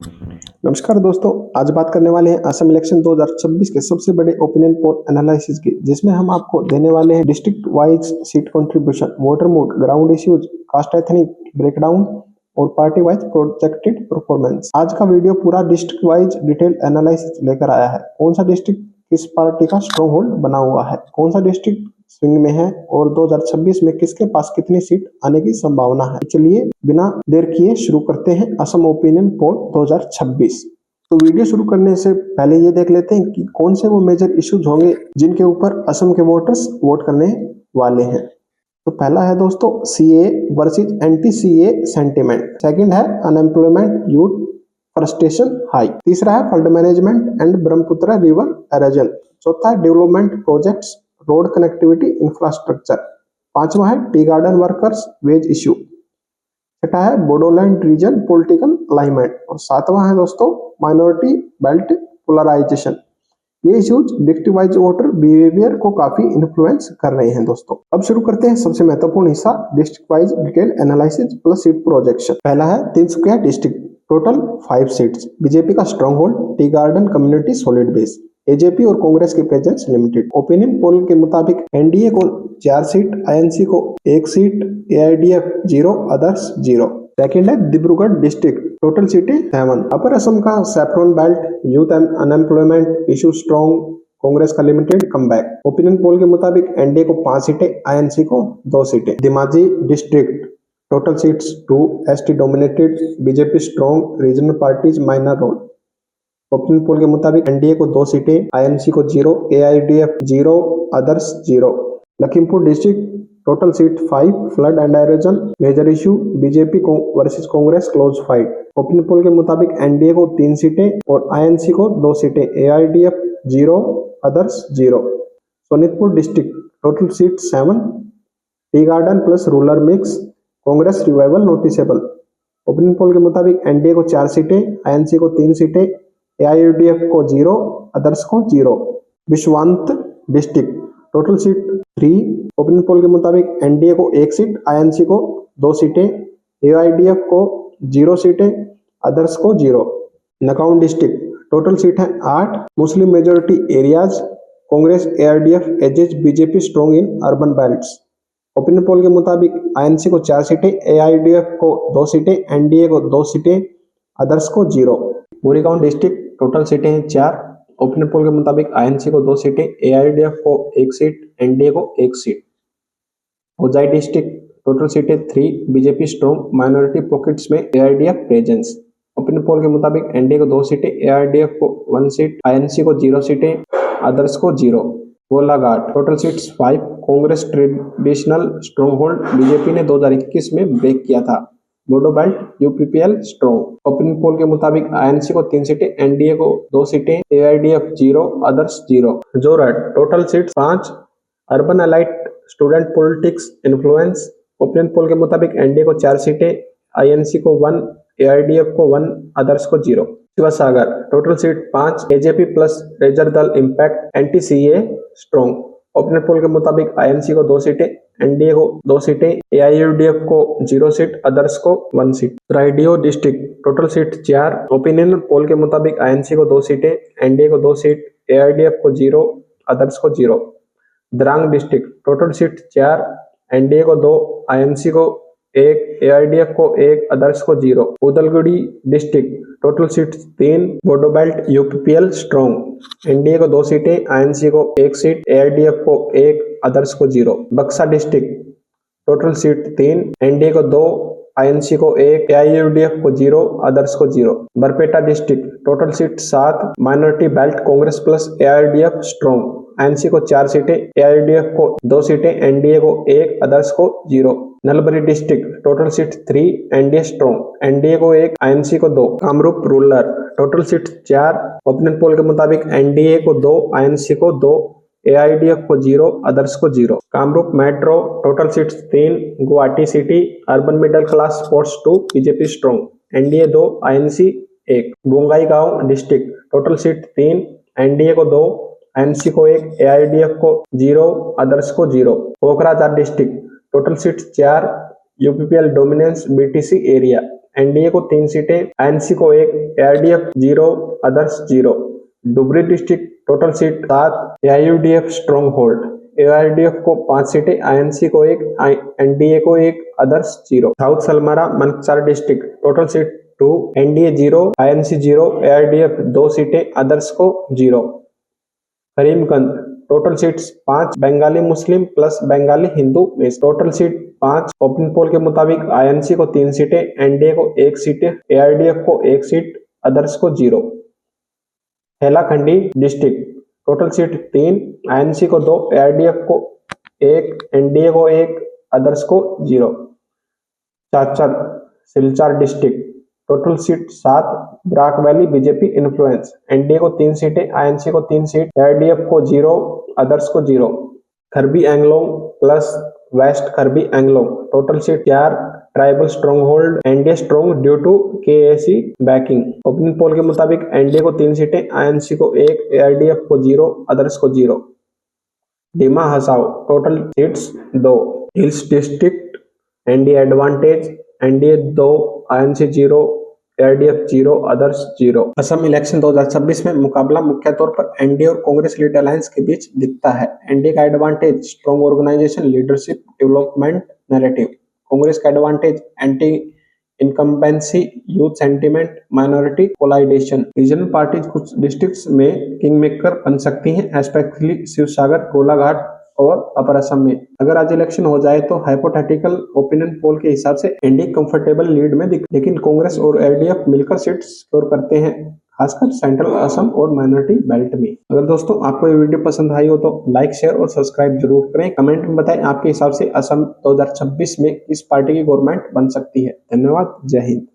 नमस्कार दोस्तों, आज बात करने वाले हैं असम इलेक्शन 2026 के सबसे बड़े ओपिनियन पोल एनालिसिस की, जिसमें हम आपको देने वाले हैं district wise seat contribution, voter mood, ground issues, caste ethnic breakdown और पार्टी वाइज प्रोजेक्टेड परफॉर्मेंस। आज का वीडियो पूरा डिस्ट्रिक्ट वाइज डिटेल एनालिसिस लेकर आया है। कौन सा डिस्ट्रिक्ट किस पार्टी का स्ट्रॉन्ग होल्ड बना हुआ है, कौन सा डिस्ट्रिक्ट स्विंग में है और 2026 में किसके पास कितनी सीट आने की संभावना है। चलिए बिना देर किए शुरू करते हैं असम ओपिनियन पोल 2026। तो वीडियो शुरू करने से पहले ये देख लेते हैं कि कौन से वो मेजर इश्यूज होंगे जिनके ऊपर असम के वोटर्स वोट करने वाले हैं। तो पहला है दोस्तों CA versus anti CA sentiment. Second है अनएम्प्लॉयमेंट यूथ फ्रस्ट्रेशन हाई। तीसरा है flood management and Brahmaputra river erosion. चौथा है development projects, road connectivity infrastructure. पांचवा है tea garden workers wage issue. छठा है बोडोलैंड रीजन पॉलिटिकल अलाइनमेंट और सातवां है दोस्तों माइनॉरिटी बेल्ट पोलराइजेशन। ये issues district wise voter behaviour को काफी इन्फ्लुएंस कर रहे हैं दोस्तों। अब शुरू करते हैं सबसे महत्वपूर्ण हिस्सा, district wise detail analysis plus seat projection. पहला है Tinsukia district, total 5 seats. BJP का strong hold T garden community solid base. AJP और कांग्रेस की प्रेजेंस लिमिटेड। ओपिनियन पोल के मुताबिक एनडीए को 4 सीट, आईएनसी को 1 सीट, एआईडीएफ 0, अदर्स 0। सेकंड है डिब्रूगढ़ डिस्ट्रिक्ट, टोटल सीटें 7। अपर असम का saffron belt, youth unemployment issue strong, Congress का लिमिटेड कमबैक। ओपिनियन पोल के मुताबिक एनडीए को 5 सीटें, आईएनसी को 2 सीटें। Dhemaji district, total seats 2, ST dominated, BJP strong, regional parties minor role. Opinion poll के मुताबिक एनडीए को 2 सीटें, आईएनसी को 0, AIDF 0, others 0। Lakhimpur district, total seat 5, flood and erosion major issue, BJP versus Congress close fight. Opinion poll के मुताबिक NDA को 3 सीटें और आईएनसी को 2 सीटें, AIDF 0, others 0। Sonitpur district, total seat 7, tea garden plus rural mix, Congress revival noticeable. Opinion poll के मुताबिक NDA को 4 सीटें, आईएनसी को 3 सीटें, एआईयूडीएफ को 0, अदर्स को 0। Biswanath district, total seat 3। Opinion poll के मुताबिक एनडीए को 1 सीट, आईएनसी को 2 सीटें, एआईडीएफ को 0 सीटें, अदर्स को 0। नकाउन डिस्ट्रिक्ट, टोटल सीट है 8, Muslim majority areas, Congress ARDF एजेज BJP strong in urban belts. Opinion poll के मुताबिक आईएनसी को 4 सीटें, एआईडीएफ को 2 सीटें, एनडीए को 2 सीटें, अदर्स को 0। गोरेगांव डिस्ट्रिक्ट, टोटल सीटें हैं 4। ओपिनियन पोल के मुताबिक आईएनसी को 2 सीटें, एआईडीएफ को 1 सीट, एनडीए को 1 सीट। होजाई डिस्ट्रिक्ट, टोटल सीटें 3, बीजेपी स्ट्रॉन्ग, माइनॉरिटी पॉकेट्स में एआईडीएफ प्रेजेंस। ओपिनियन पोल के मुताबिक एनडीए को 2 सीटें, एआईडीएफ को 1 सीट, आईएनसी को 0 सीटें, अदर्स को 0। Golaghat, total seats 5, Congress traditional strong hold, BJP ने 2021 में ब्रेक किया था। Bodo belt UPPL strong. Opinion poll के मुताबिक आईएनसी को 3 सीटें, एनडीए को 2 सीटें, AIDF 0, others 0। Jorhat, total seat 5, urban elite student politics influence. Opinion poll के मुताबिक एनडीए को 4 सीटें, आईएनसी को 1, एआईडीएफ को 1, अदर्स को 0। Sivasagar, total seat 5, AJP plus Raijor Dal impact anti CA strong. Opinion poll के मुताबिक आईएनसी को 2 सीटें, एनडीए को 2 सीटें, एआईयूडीएफ को 0 सीट, अदर्स को 1 सीट। राइडियो district, total seat 4। Opinion poll के मुताबिक आईएनसी को 2 सीटें, एनडीए को 2 सीट, एआईडीएफ को 0, अदर्स को 0। Darrang district, total seat 4, NDA को 2, आईएनसी को 1, एआईडीएफ को 1, अदर्स को 0। Udalguri district, total seat 3, Bodo belt UPPL strong, NDA को 2 सीटें, आईएनसी को 1 सीट, एआईडीएफ को 1, अदर्स को 0। बक्सा डिस्ट्रिक्ट, टोटल सीट 3, एनडीए को 2, आईएनसी को 1, एआईयूडीएफ को 0, अदर्स को 0। Barpeta district, total seat 7, minority belt Congress plus AIDF strong, INC को 4 सीटें, एआईडीएफ को 2 सीटें, एनडीए को 1, अदर्स को 0। Nalbari district, total seat 3, NDA strong, NDA को 1, आईएनसी को 2। Kamrup rural, total seat 4, opinion poll के मुताबिक एनडीए को 2, आईएनसी को 2, एआईडीएफ को 0, अदर्स को 0। Kamrup metro, total seat 3, Guwahati city urban middle class sports 2, BJP strong, NDA 2, INC 1। Bongaigaon district, total seat 3, NDA को 2, INC को 1, एआईडीएफ को 0, अदर्स को 0। Kokrajhar district, total seat 4, UPPL dominance BTC area, NDA को 3 सीटें, आईएनसी को 1, ARDF 0, others 0। Dhubri district total seat 7, AIUDF strong hold. ARDF को 5 सीटें, INC को 1, एनडीए को 1, others 0। South Salmara Mankachar district total seat 2, NDA 0, INC 0, ARDF 2 सीटें, अदर्स को 0। Karimganj total seats 5, Bengali Muslim plus Bengali Hindu में टोटल सीट 5। ओपन पोल के मुताबिक आईएनसी को 3 सीटें, एनडीए को 1 सीट, एआरडीएफ को 1 सीट, अदर्स को 0। Hailakandi district total seat 3, INC को 2, एआरडीएफ को 1, एनडीए को 1, अदर्स को 0। Cachar Silchar district total seat 7, Barak valley BJP influence. NDA को 3 सीटें, आईएनसी को 3 सीट, एआरडीएफ को 0, अदर्स को 0। Karbi Anglong plus west Karbi Anglong total seat 4, tribal strong hold, NDA strong due to KAC backing. Open poll के मुताबिक एनडीए को 3 सीटें, आईएनसी को 1, एआरडीएफ को 0, अदर्स को 0। Dima Hasao total seats 2, hills district NDA advantage, NDA 2, INC 0, ARDF 0, others 0। Assam election 2026 में मुकाबला मुख्य तौर पर एनडीए और कांग्रेस लीड अलायंस के बीच दिखता है। एनडीए का advantage strong organisation, leadership, development narrative. Congress का advantage anti incumbency, youth sentiment, minority consolidation. Regional parties कुछ डिस्ट्रिक्ट्स में किंगमेकर बन सकती हैं, स्पेशली शिवसागर, गोलाघाट और अपर असम में। अगर आज इलेक्शन हो जाए तो हाइपोथेटिकल ओपिनियन पोल के हिसाब से एनडीए कंफर्टेबल लीड में लेकिन कांग्रेस और एलडीएफ मिलकर सीट सिक्योर करते हैं, खासकर सेंट्रल असम और माइनॉरिटी बेल्ट में। अगर दोस्तों आपको ये वीडियो पसंद आई हो तो लाइक, शेयर और सब्सक्राइब जरूर करें। कमेंट में बताएं आपके हिसाब से असम 2026 में किस पार्टी की गवर्नमेंट बन सकती है। धन्यवाद, जय हिंद।